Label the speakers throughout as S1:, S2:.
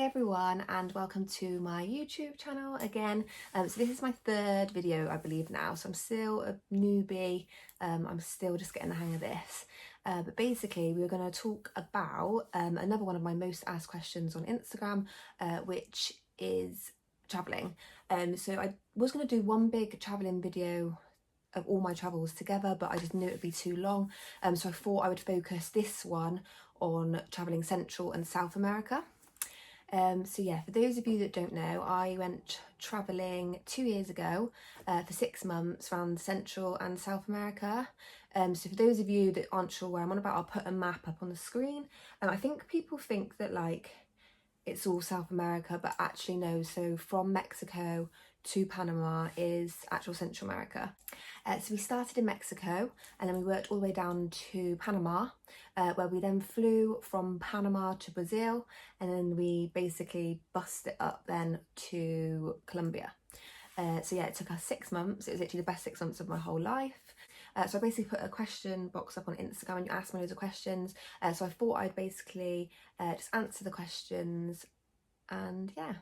S1: Hey everyone, and welcome to my YouTube channel again. So this is my third video I believe now, so I'm still a newbie. I'm still just getting the hang of this, but basically we were going to talk about another one of my most asked questions on Instagram, which is traveling. So I was going to do one big traveling video of all my travels together, but I just knew it would be too long, so I thought I would focus this one on traveling Central and South America. So yeah, for those of you that don't know, I went travelling 2 years ago for 6 months around Central and South America. So for those of you that aren't sure where I'm on about, I'll put a map up on the screen. And I think people think that like it's all South America, but actually no. So from Mexico to Panama is actual Central America. So we started in Mexico and then we worked all the way down to Panama, where we then flew from Panama to Brazil, and then we basically bussed it up then to Colombia. So yeah, it took us 6 months. It was literally the best 6 months of my whole life. So I basically put a question box up on Instagram and you asked me loads of questions. So I thought I'd basically just answer the questions, and yeah.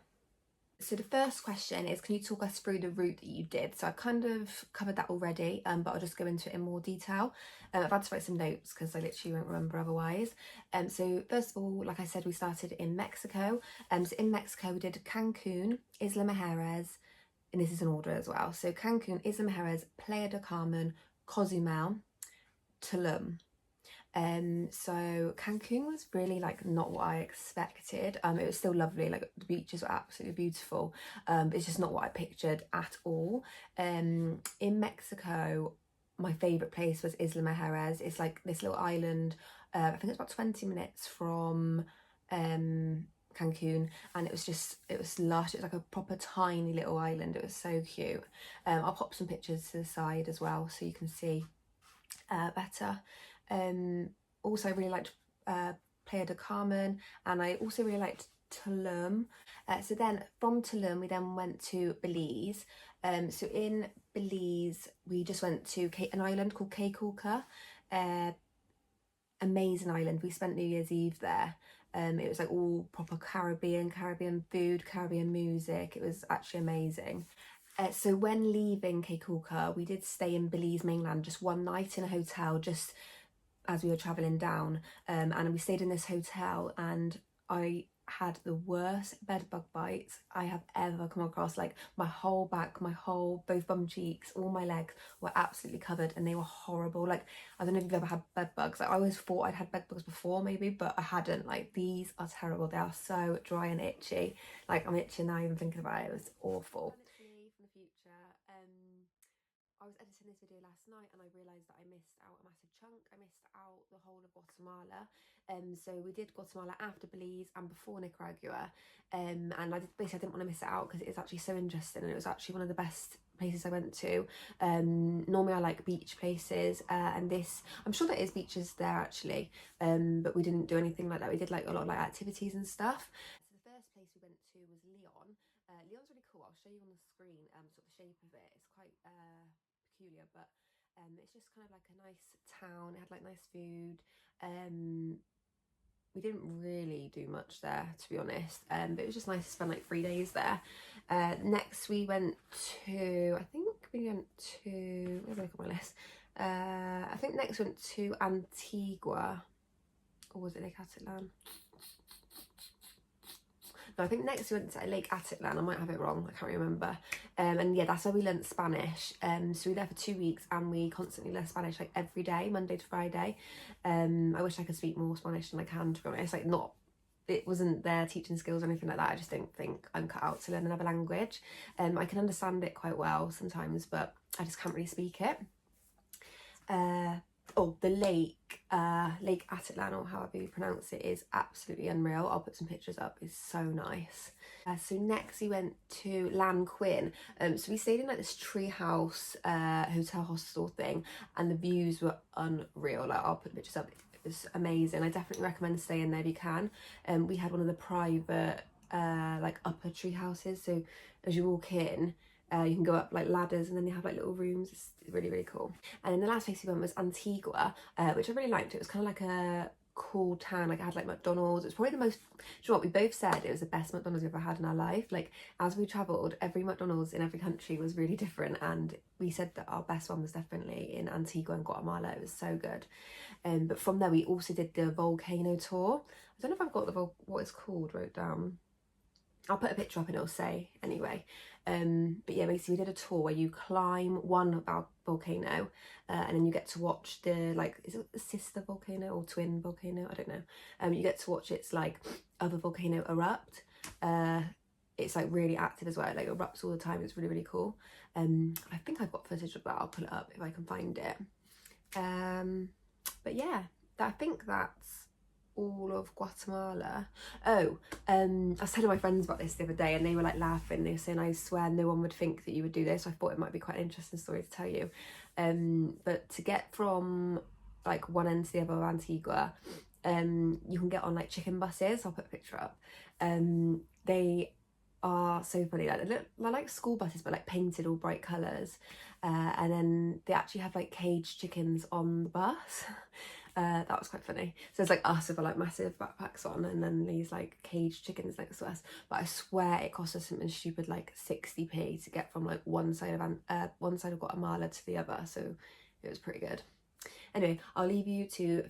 S1: So the first question is, can you talk us through the route that you did? So I kind of covered that already, but I'll just go into it in more detail. I've had to write some notes because I literally won't remember otherwise. So first of all, like I said, we started in Mexico. So in Mexico we did Cancun, Isla Mujeres, and this is in order as well. So Cancun, Isla Mujeres, Playa del Carmen, Cozumel, Tulum. So Cancun was really like not what I expected. It was still lovely, like the beaches were absolutely beautiful, but it's just not what I pictured at all. In Mexico, my favourite place was Isla Mujeres. It's like this little island, I think it's about 20 minutes from Cancun, and it was lush. It was like a proper tiny little island. It was so cute. I'll pop some pictures to the side as well so you can see better. Also I really liked Playa del Carmen, and I also really liked Tulum. So then from Tulum we then went to Belize. So in Belize we just went to an island called Caicalca. Amazing island. We spent New Year's Eve there. It was like all proper Caribbean food, Caribbean music. It was actually amazing. So when leaving Caicalca, we did stay in Belize mainland just one night in a hotel, just as we were travelling down, and we stayed in this hotel, and I had the worst bed bug bites I have ever come across. Like my whole back, both bum cheeks, all my legs were absolutely covered, and they were horrible. Like I don't know if you've ever had bed bugs. Like, I always thought I'd had bed bugs before maybe, but I hadn't. Like these are terrible. They are so dry and itchy. Like I'm itching now even thinking about it. It was awful. From the future, I was editing this video last night and I realised that I missed out a massive chunk. I missed out the whole of Guatemala. So we did Guatemala after Belize and before Nicaragua. And I didn't want to miss it out because it is actually so interesting, and it was actually one of the best places I went to. Normally I like beach places, and this, I'm sure there is beaches there actually, but we didn't do anything like that. We did like a lot of like activities and stuff. So the first place we went to was Leon. Leon's really cool. I'll show you on the screen sort of the shape of it. It's quite peculiar, but it's just kind of like a nice town. It had like nice food. We didn't really do much there, to be honest, but it was just nice to spend like 3 days there. Next we went to, I think we went to, let me look at my list. I think next we went to Antigua, or was it Lake Atitlan? No, I think next we went to Lake Atitlan. I might have it wrong, I can't remember. And yeah, that's where we learnt Spanish. So we were there for 2 weeks and we constantly learned Spanish like every day, Monday to Friday. I wish I could speak more Spanish than I can, to be honest. Like it wasn't their teaching skills or anything like that. I just don't think I'm cut out to learn another language. I can understand it quite well sometimes, but I just can't really speak it. The lake Atitlan, or however you pronounce it, is absolutely unreal. I'll put some pictures up. It's so nice. So next we went to Lanquin. So we stayed in like this treehouse hotel hostel thing, and the views were unreal. Like I'll put pictures up. It was amazing. I definitely recommend staying there if you can. We had one of the private like upper tree houses, so as you walk in, you can go up like ladders, and then you have like little rooms. It's really, really cool. And then the last place we went was Antigua, which I really liked. It was kind of like a cool town. Like, I had like McDonald's. It's probably the most, do you know what, we both said it was the best McDonald's we've ever had in our life. Like, as we travelled, every McDonald's in every country was really different, and we said that our best one was definitely in Antigua and Guatemala. It was so good. But from there we also did the volcano tour. I don't know if I've got what it's called wrote down. I'll put a picture up and it'll say anyway. But yeah, basically we did a tour where you climb one volcano, and then you get to watch the, like, is it a sister volcano or twin volcano? I don't know. You get to watch its like other volcano erupt. It's like really active as well. It like erupts all the time. It's really, really cool. I think I've got footage of that. I'll pull it up if I can find it. But yeah, I think that's all of Guatemala. I was telling my friends about this the other day, and they were like laughing. They were saying, I swear no one would think that you would do this. So I thought it might be quite an interesting story to tell you. But to get from like one end to the other of Antigua, you can get on like chicken buses. I'll put a picture up. They are so funny. Like, they're like school buses, but like painted all bright colours. And then they actually have like caged chickens on the bus. That was quite funny. So it's like us with like massive backpacks on, and then these like caged chickens next to us. But I swear it cost us something stupid like 60p to get from like one side of Guatemala to the other. So it was pretty good. Anyway, I'll leave you to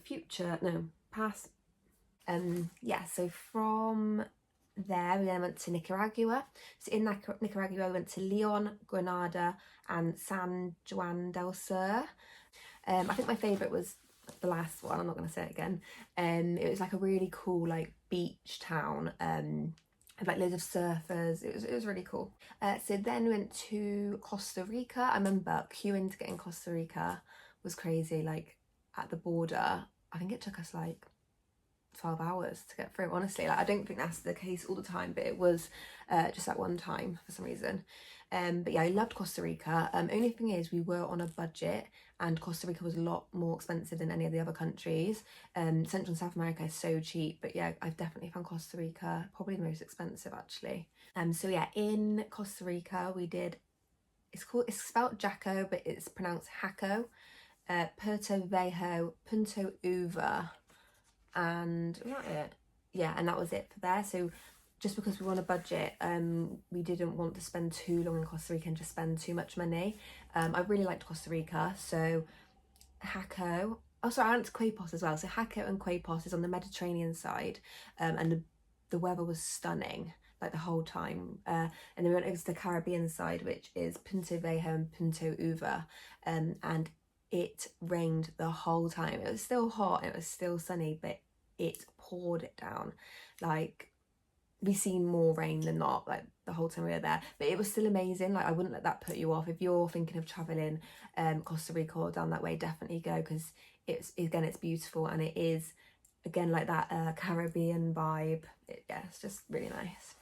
S1: past. Yeah, so from there we then went to Nicaragua. So in Nicaragua we went to Leon, Granada and San Juan del Sur. I think my favourite was the last one. I'm not going to say it again. It was like a really cool like beach town, with like loads of surfers. It was really cool. So then we went to Costa Rica. I remember queuing to get in Costa Rica was crazy. Like at the border, I think it took us like 12 hours to get through, honestly. Like, I don't think that's the case all the time, but it was just that one time for some reason. But yeah, I loved Costa Rica. Only thing is we were on a budget, and Costa Rica was a lot more expensive than any of the other countries. Central and South America is so cheap, but yeah, I've definitely found Costa Rica probably the most expensive actually. So yeah, in Costa Rica we did, it's spelled Jaco, but it's pronounced Jaco, Puerto Viejo, Punta Uva, and was that it? Yeah, and that was it for there. So just because we were on a budget, we didn't want to spend too long in Costa Rica and just spend too much money. I really liked Costa Rica. So Jaco, I went to Quepos as well. So Jaco and Quepos is on the Mediterranean side, and the weather was stunning like the whole time. And then we went over to the Caribbean side, which is Punta Viejo and Punta Uva, and it rained the whole time. It was still hot and it was still sunny, but it poured it down. Like, we seen more rain than not, like the whole time we were there, but it was still amazing. Like, I wouldn't let that put you off. If you're thinking of traveling Costa Rica or down that way, definitely go, because it's beautiful, and it is again like that Caribbean vibe. Yeah, it's just really nice.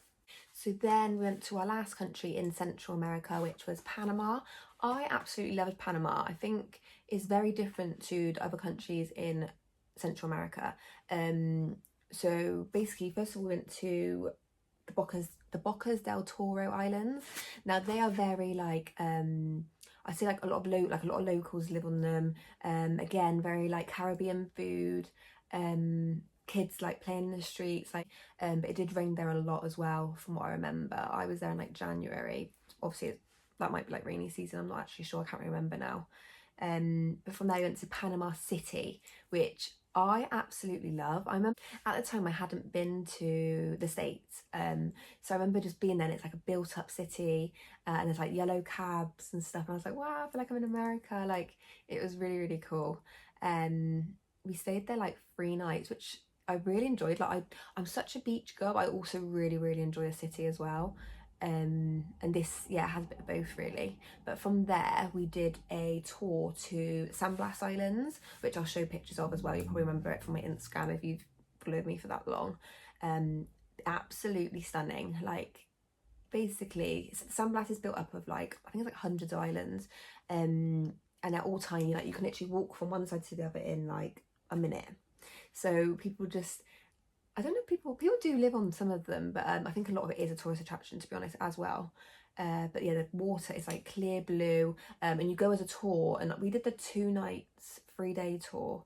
S1: So then we went to our last country in Central America, which was Panama. I absolutely loved Panama. I think it's very different to the other countries in Central America. So basically, first of all, we went to the Bocas del Toro Islands. Now they are very like I see like a lot of locals live on them. Again, very like Caribbean food. Kids like playing in the streets, like but it did rain there a lot as well from what I remember. I was there in like January. Obviously that might be like rainy season, I'm not actually sure, I can't remember now. But from there I went to Panama City, which I absolutely love. I remember at the time I hadn't been to the States, so I remember just being there, and it's like a built up city, and there's like yellow cabs and stuff, and I was like, wow, I feel like I'm in America. Like, it was really, really cool. We stayed there like 3 nights, which I really enjoyed. Like, I'm such a beach girl, I also really, really enjoy the city as well. And this, yeah, has a bit of both really. But from there we did a tour to San Blas Islands, which I'll show pictures of as well. You probably remember it from my Instagram if you've followed me for that long. Absolutely stunning. Like, basically San Blas is built up of like, I think it's like hundreds of islands, and they're all tiny. Like, you can literally walk from one side to the other in like a minute. So people just, I don't know, people do live on some of them, but I think a lot of it is a tourist attraction, to be honest, as well. But yeah, the water is like clear blue, and you go as a tour, and we did the 2 nights 3 day tour,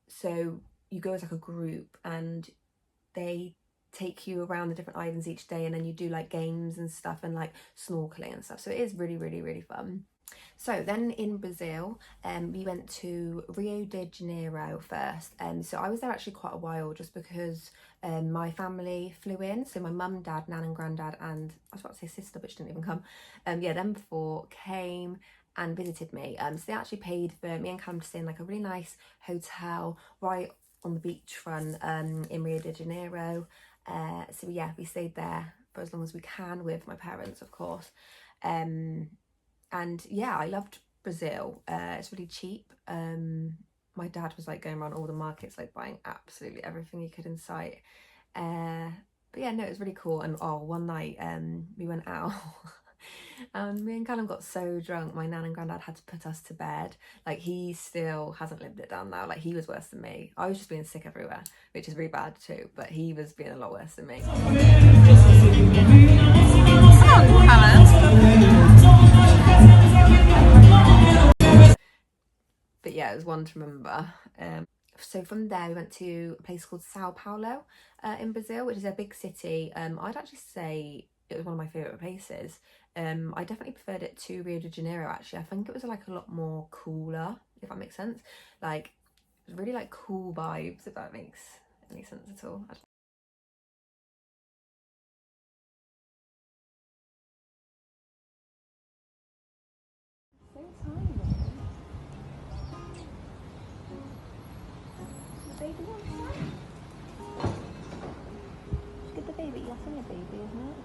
S1: So you go as like a group and they take you around the different islands each day, and then you do like games and stuff and like snorkeling and stuff. So it is really, really, really fun. So then in Brazil, we went to Rio de Janeiro first. So I was there actually quite a while just because my family flew in. So my mum, dad, nan and granddad, and I was about to say sister, but she didn't even come. Yeah, them four came and visited me. So they actually paid for me and Callum to stay in like a really nice hotel right on the beachfront in Rio de Janeiro. So yeah, we stayed there for as long as we can with my parents, of course. And yeah, I loved Brazil. It's really cheap. My dad was like going around all the markets, like buying absolutely everything he could in sight. But yeah, no, it was really cool. And oh, one night we went out and me and Callum got so drunk, my nan and granddad had to put us to bed. Like, he still hasn't lived it down now. Like, he was worse than me. I was just being sick everywhere, which is really bad too, but he was being a lot worse than me. But yeah, it was one to remember. So from there we went to a place called Sao Paulo in Brazil, which is a big city. I'd actually say it was one of my favourite places. I definitely preferred it to Rio de Janeiro actually. I think it was like a lot more cooler, if that makes sense. Like, really like cool vibes, if that makes any sense at all. So tiny. The baby wants that? Get the baby. That's only a baby, isn't it?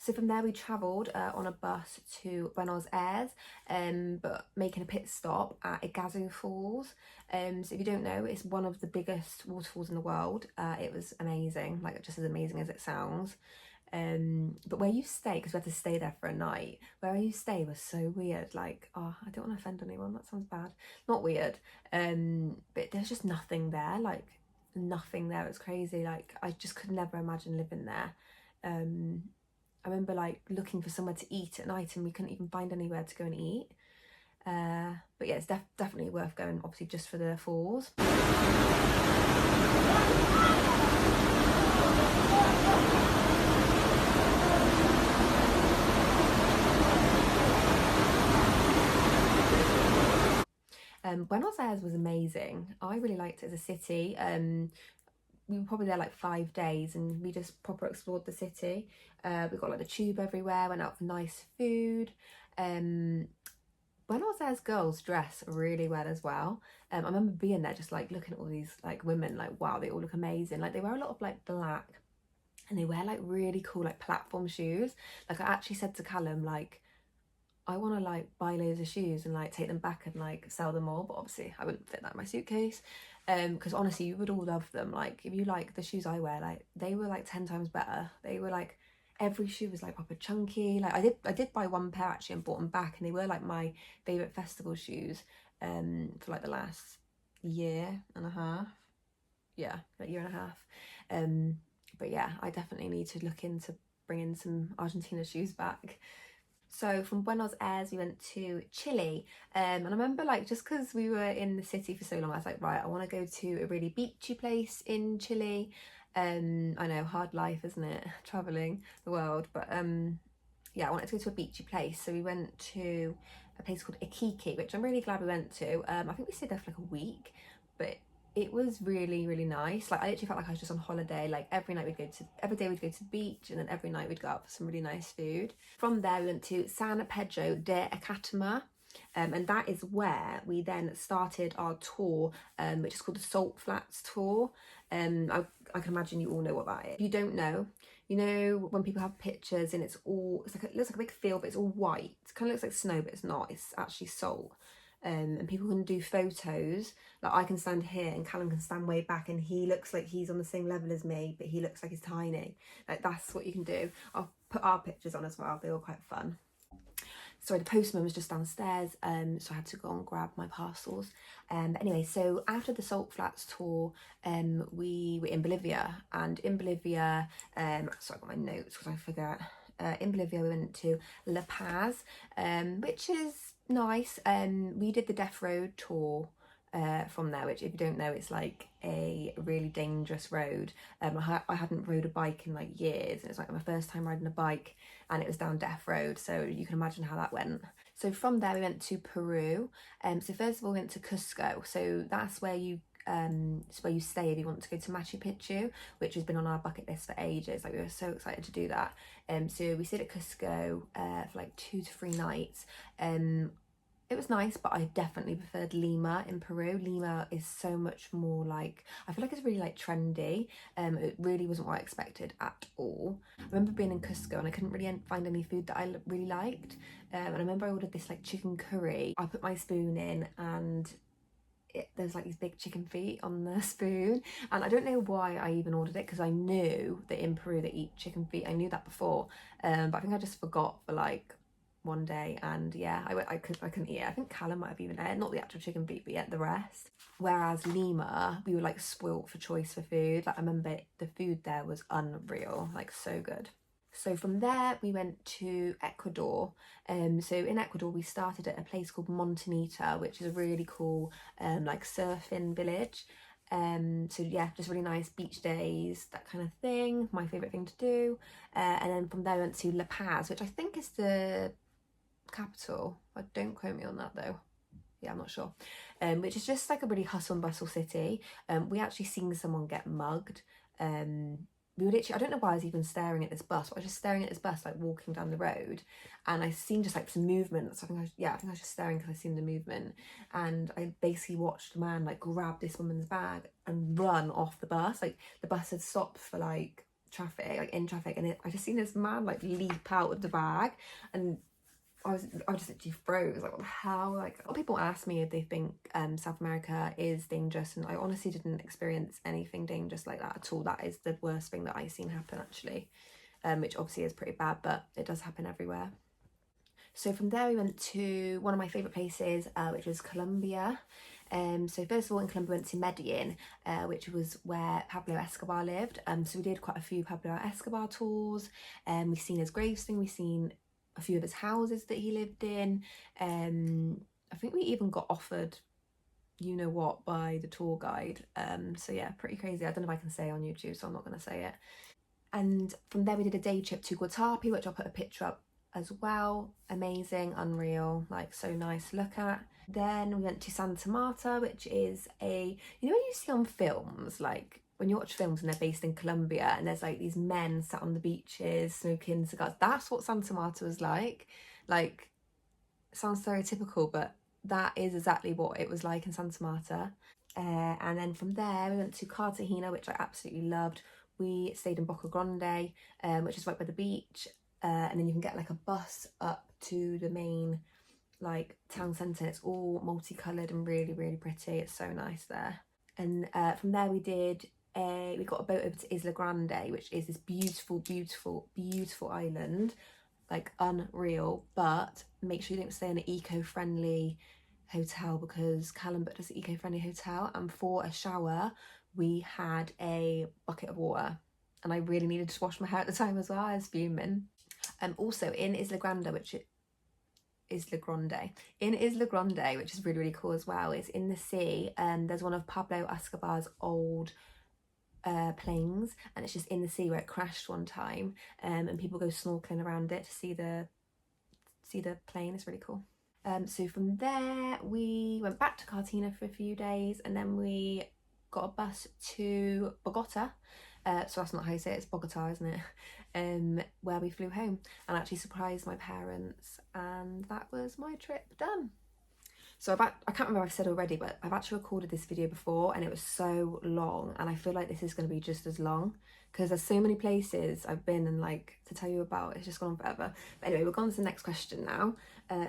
S1: So from there we travelled on a bus to Buenos Aires, but making a pit stop at Iguazu Falls. So if you don't know, it's one of the biggest waterfalls in the world. It was amazing, like just as amazing as it sounds. But where you stay, because we had to stay there for a night, where you stay was so weird. Like, oh, I don't want to offend anyone, that sounds bad. Not weird, but there's just nothing there, like nothing there. It's crazy. Like, I just could never imagine living there. I remember like looking for somewhere to eat at night and we couldn't even find anywhere to go and eat. But yeah, it's definitely worth going, obviously, just for the falls. Buenos Aires was amazing. I really liked it as a city. We were probably there like 5 days and we just proper explored the city. We got like the tube everywhere, went out for nice food. Buenos Aires girls dress really well as well. I remember being there just like looking at all these like women, like wow, they all look amazing. Like, they wear a lot of like black and they wear like really cool like platform shoes. Like, I actually said to Callum, like, I want to like buy loads of shoes and like take them back and like sell them all, but obviously I wouldn't fit that in my suitcase. Because honestly, you would all love them. Like, if you like the shoes I wear, like they were like 10 times better. They were like, every shoe was like proper chunky. Like, I did buy one pair actually and bought them back, and they were like my favorite festival shoes for like the last year and a half. Yeah, like year and a half. But yeah, I definitely need to look into bringing some Argentina shoes back. So from Buenos Aires we went to Chile, and I remember like just because we were in the city for so long, I was like, right, I want to go to a really beachy place in Chile. I know, hard life, isn't it, traveling the world, but yeah, I wanted to go to a beachy place, so we went to a place called Iquique, which I'm really glad we went to. I think we stayed there for like a week, but it was really, really nice. Like, I literally felt like I was just on holiday. Like, every day we'd go to the beach, and then every night we'd go out for some really nice food. From there we went to San Pedro de Atacama, and that is where we then started our tour, which is called the Salt Flats Tour. I can imagine you all know what that is. If you don't know, you know when people have pictures and it's like it looks like a big field, but it's all white. It kind of looks like snow, but it's not. It's actually salt. And people can do photos. Like, I can stand here and Callum can stand way back and he looks like he's on the same level as me, but he looks like he's tiny. Like, that's what you can do. I'll put our pictures on as well. They were quite fun. Sorry, the postman was just downstairs, so I had to go and grab my parcels. But anyway, so after the Salt Flats tour, we were in Bolivia, and in Bolivia, so I got my notes because I forget. in Bolivia we went to La Paz, which is nice. We did the Death Road tour from there, which if you don't know, it's like a really dangerous road. I hadn't rode a bike in like years, and it was like my first time riding a bike, and it was down Death Road, so you can imagine how that went. So from there we went to Peru. So first of all we went to Cusco, so that's where it's where you stay if you want to go to Machu Picchu, which has been on our bucket list for ages. Like we were so excited to do that. So we stayed at Cusco for like 2 to 3 nights. It was nice, but I definitely preferred Lima in Peru. Lima is so much more like, I feel like it's really like trendy. It really wasn't what I expected at all. I remember being in Cusco and I couldn't really find any food that I really liked. And I remember I ordered this like chicken curry. I put my spoon in and there's like these big chicken feet on the spoon, and I don't know why I even ordered it, because I knew that in Peru they eat chicken feet. I knew that before, but I think I just forgot for like one day, and yeah, I couldn't eat it. I think Callum might have even ate it, not the actual chicken feet, but yeah, the rest. Whereas Lima, we were like spoilt for choice for food. Like I remember the food there was unreal, like so good. So from there we went to Ecuador. So in Ecuador we started at a place called Montanita, which is a really cool like surfing village. So yeah, just really nice beach days, that kind of thing, my favourite thing to do. And then from there we went to La Paz, which I think is the capital. Don't quote me on that though. Yeah, I'm not sure. Which is just like a really hustle and bustle city. We actually seen someone get mugged. We were literally, I don't know why I was even staring at this bus, but I was just staring at this bus like walking down the road, and I seen just like some movement. So I think I was just staring because I seen the movement, and I basically watched a man like grab this woman's bag and run off the bus. Like the bus had stopped for like traffic, like in traffic, and I just seen this man like leap out of the bag, and I just literally froze. Like, what the hell? Like, a lot of people ask me if they think South America is dangerous, and I honestly didn't experience anything dangerous like that at all. That is the worst thing that I've seen happen, actually, which obviously is pretty bad, but it does happen everywhere. So from there we went to one of my favourite places, which was Colombia. So first of all in Colombia we went to Medellin, which was where Pablo Escobar lived. So we did quite a few Pablo Escobar tours. We've seen his gravestone, we've seen a few of his houses that he lived in. I think we even got offered you know what by the tour guide. So yeah, pretty crazy. I don't know if I can say on YouTube, so I'm not going to say it. And from there we did a day trip to Guatapé, which I'll put a picture up as well. Amazing, unreal, like so nice to look at. Then we went to Santa Marta, which is you know when you see on films, like when you watch films and they're based in Colombia and there's like these men sat on the beaches smoking cigars. That's what Santa Marta was like. Like, sounds stereotypical, but that is exactly what it was like in Santa Marta. And then from there we went to Cartagena, which I absolutely loved. We stayed in Boca Grande, which is right by the beach, and then you can get like a bus up to the main like town centre. It's all multicoloured and really, really pretty. It's so nice there. And from there we got a boat over to Isla Grande, which is this beautiful, beautiful, beautiful island, like unreal. But make sure you don't stay in an eco-friendly hotel, because Callum booked us an eco-friendly hotel, and for a shower we had a bucket of water, and I really needed to wash my hair at the time as well. I was fuming. Also in Isla Grande, which is really, really cool as well. It's in the sea, and there's one of Pablo Escobar's old planes, and it's just in the sea where it crashed one time, and people go snorkeling around it to see the plane. It's really cool. So from there we went back to Cartagena for a few days, and then we got a bus to Bogota. So that's not how you say it, it's Bogota, isn't it? Where we flew home and actually surprised my parents, and that was my trip done. So I can't remember if I've said already, but I've actually recorded this video before and it was so long, and I feel like this is going to be just as long because there's so many places I've been and like to tell you about. It's just gone on forever. But anyway, we're on to the next question now.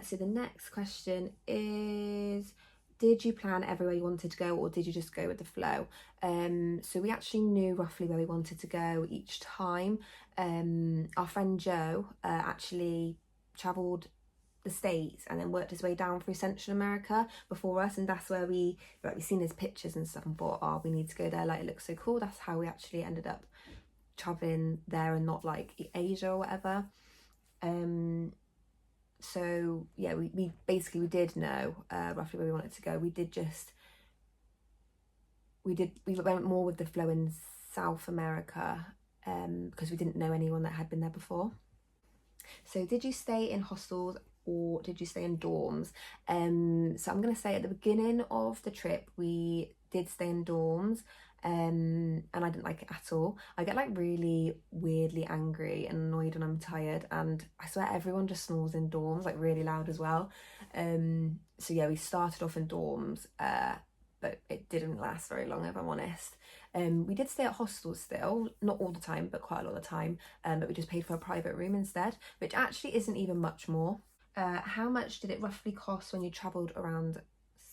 S1: So the next question is, did you plan everywhere you wanted to go, or did you just go with the flow? So we actually knew roughly where we wanted to go each time. Our friend Joe actually travelled the States and then worked his way down through Central America before us, and that's where we've seen his pictures and stuff and thought, oh, we need to go there, like it looks so cool. That's how we actually ended up travelling there and not like Asia or whatever. So yeah, we basically, we did know roughly where we wanted to go. We went more with the flow in South America, because we didn't know anyone that had been there before. So did you stay in hostels or did you stay in dorms? So I'm going to say at the beginning of the trip, we did stay in dorms, and I didn't like it at all. I get like really weirdly angry and annoyed when I'm tired, and I swear everyone just snores in dorms, like really loud as well. So yeah, we started off in dorms, but it didn't last very long, if I'm honest. We did stay at hostels still, not all the time, but quite a lot of the time. But we just paid for a private room instead, which actually isn't even much more. How much did it roughly cost when you travelled around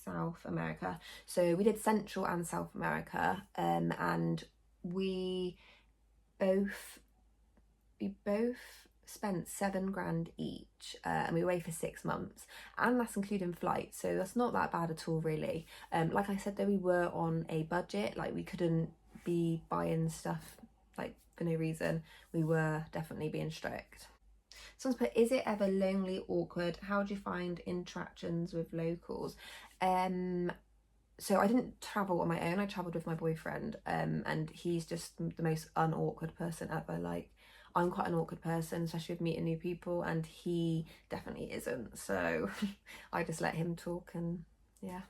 S1: South America? So we did Central and South America, and we both spent £7,000 each, and we were away for 6 months, and that's including flights, so that's not that bad at all, really. Like I said though, we were on a budget, like we couldn't be buying stuff like for no reason. We were definitely being strict. Someone's put, is it ever lonely, awkward? How do you find interactions with locals? So I didn't travel on my own, I travelled with my boyfriend, and he's just the most unawkward person ever. Like, I'm quite an awkward person, especially with meeting new people, and he definitely isn't. So I just let him talk, and yeah.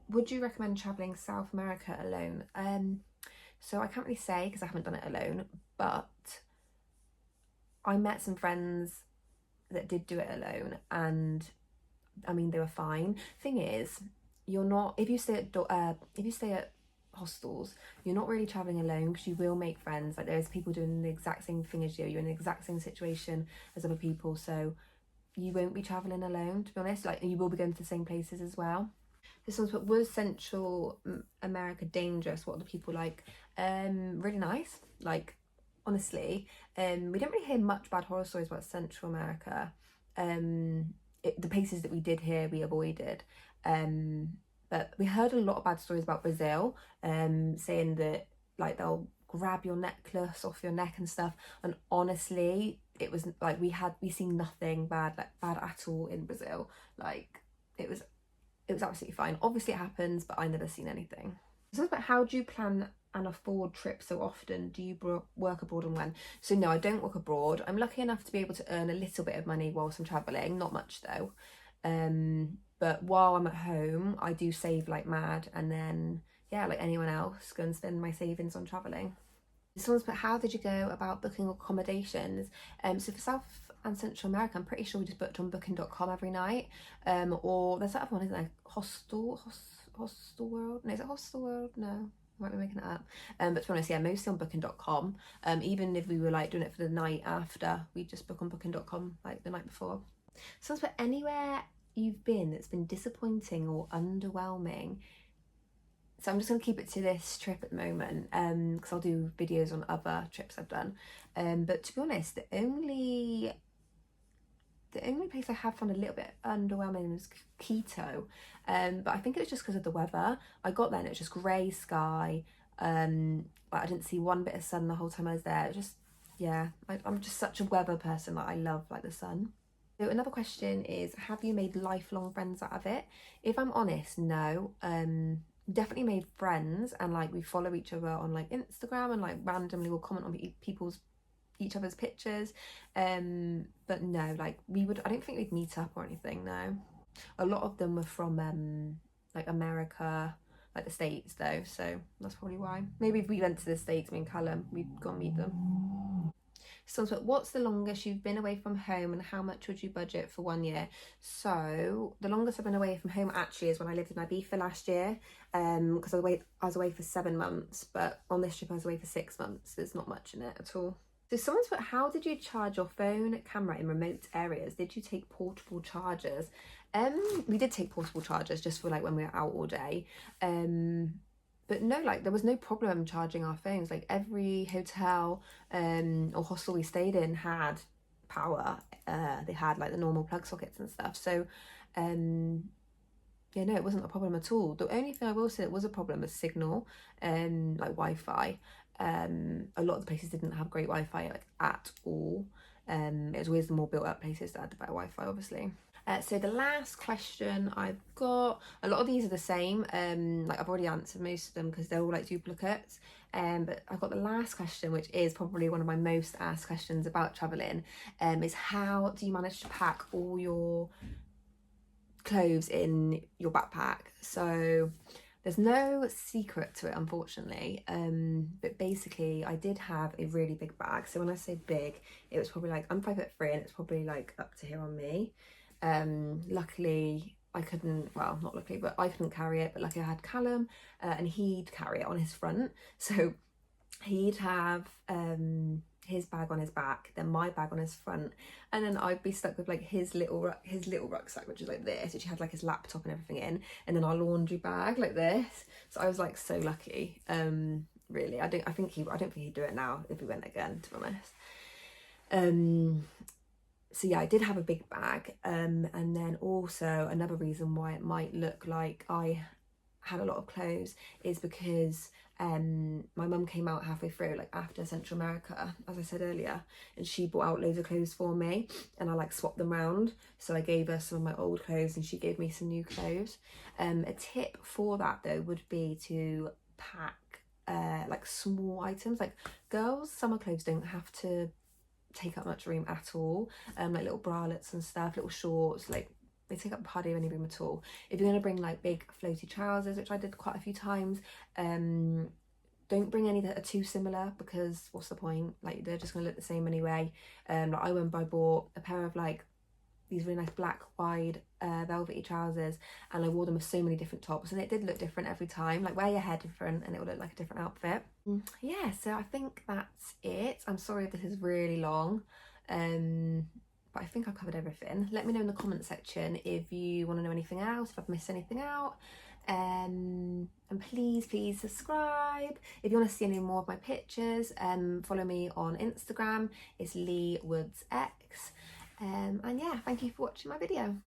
S1: Would you recommend travelling South America alone? So I can't really say because I haven't done it alone, but I met some friends that did do it alone, and I mean, they were fine. Thing is, you're not, if you stay at hostels, you're not really traveling alone, because you will make friends. Like, there's people doing the exact same thing as you. You're in the exact same situation as other people, so you won't be traveling alone, to be honest. Like, you will be going to the same places as well. This one's put, was Central America dangerous? What are the people like? Really nice. Like, honestly, we don't really hear much bad horror stories about Central America. The places that we did hear, we avoided. But we heard a lot of bad stories about Brazil, saying that like they'll grab your necklace off your neck and stuff. And honestly, it was like we seen nothing bad at all in Brazil. Like, it was absolutely fine. Obviously it happens, but I never seen anything. So about, how do you plan and afford trips so often? Do you work abroad, and when? So no, I don't work abroad. I'm lucky enough to be able to earn a little bit of money whilst I'm travelling, not much though. But while I'm at home, I do save like mad, and then yeah, like anyone else, go and spend my savings on travelling. Someone's put, how did you go about booking accommodations? So for South and Central America, I'm pretty sure we just booked on booking.com every night. Or there's that other one, isn't there? Hostel World? No, is it Hostel World? No, I might be making it up. But to be honest, yeah, mostly on booking.com. Even if we were like doing it for the night after, we just book on booking.com like the night before. Someone's put, anywhere you've been that's been disappointing or underwhelming? So I'm just going to keep it to this trip at the moment, because I'll do videos on other trips I've done. But to be honest, the only place I have found a little bit underwhelming was Quito. But I think it was just because of the weather. I got there and it was just grey sky. Like, I didn't see one bit of sun the whole time I was there. It just, yeah, I'm just such a weather person. Like, I love like the sun. So another question is, have you made lifelong friends out of it? If I'm honest, no. Definitely made friends, and like we follow each other on like Instagram, and like randomly we'll comment on each other's pictures, but no, like I don't think we'd meet up or anything. No, a lot of them were from like America, like the States though, so that's probably why. Maybe if we went to the States, me and Callum, we'd go and meet them. So what's the longest you've been away from home, and how much would you budget for 1 year? So the longest I've been away from home actually is when I lived in Ibiza last year, because I was away for 7 months, but on this trip I was away for 6 months. There's not much in it at all. So someone's put, how did you charge your phone camera in remote areas? Did you take portable chargers? We did take portable chargers just for like when we were out all day. But no, like there was no problem charging our phones. Like every hotel or hostel we stayed in had power. They had like the normal plug sockets and stuff. So yeah, no, it wasn't a problem at all. The only thing I will say that was a problem was signal, like Wi-Fi. A lot of the places didn't have great Wi-Fi like at all. It was always the more built up places that had the better Wi-Fi, obviously. So the last question I've got, a lot of these are the same, like I've already answered most of them because they're all like duplicates, but I've got the last question, which is probably one of my most asked questions about travelling, is how do you manage to pack all your clothes in your backpack? So there's no secret to it, unfortunately, but basically I did have a really big bag. So when I say big, it was probably like, I'm 5'3" and it's probably like up to here on me. Luckily I couldn't, well, not luckily, but I couldn't carry it, but luckily I had Callum, and he'd carry it on his front. So he'd have his bag on his back, then my bag on his front, and then I'd be stuck with like his little rucksack, which is like this, which had like his laptop and everything in, and then our laundry bag like this. So I was like so lucky. Really, I don't think he'd do it now if he went again, to be honest. So yeah, I did have a big bag, and then also another reason why it might look like I had a lot of clothes is because my mum came out halfway through, like after Central America, as I said earlier, and she bought out loads of clothes for me, and I like swapped them around. So I gave her some of my old clothes and she gave me some new clothes. A tip for that though would be to pack like small items. Like girls' summer clothes don't have to take up much room at all, like little bralettes and stuff, little shorts, like they take up hardly any room at all. If you're going to bring like big floaty trousers, which I did quite a few times, don't bring any that are too similar, because what's the point? Like they're just going to look the same anyway. Like I went and I bought a pair of like these really nice black wide velvety trousers, and I wore them with so many different tops, and it did look different every time. Like wear your hair different and it will look like a different outfit. Yeah, so I think that's it. I'm sorry if this is really long, but I think I've covered everything. Let me know in the comment section if you want to know anything else, if I've missed anything out. And please subscribe. If you want to see any more of my pictures, follow me on Instagram. It's Lee Woods X. And yeah, thank you for watching my video.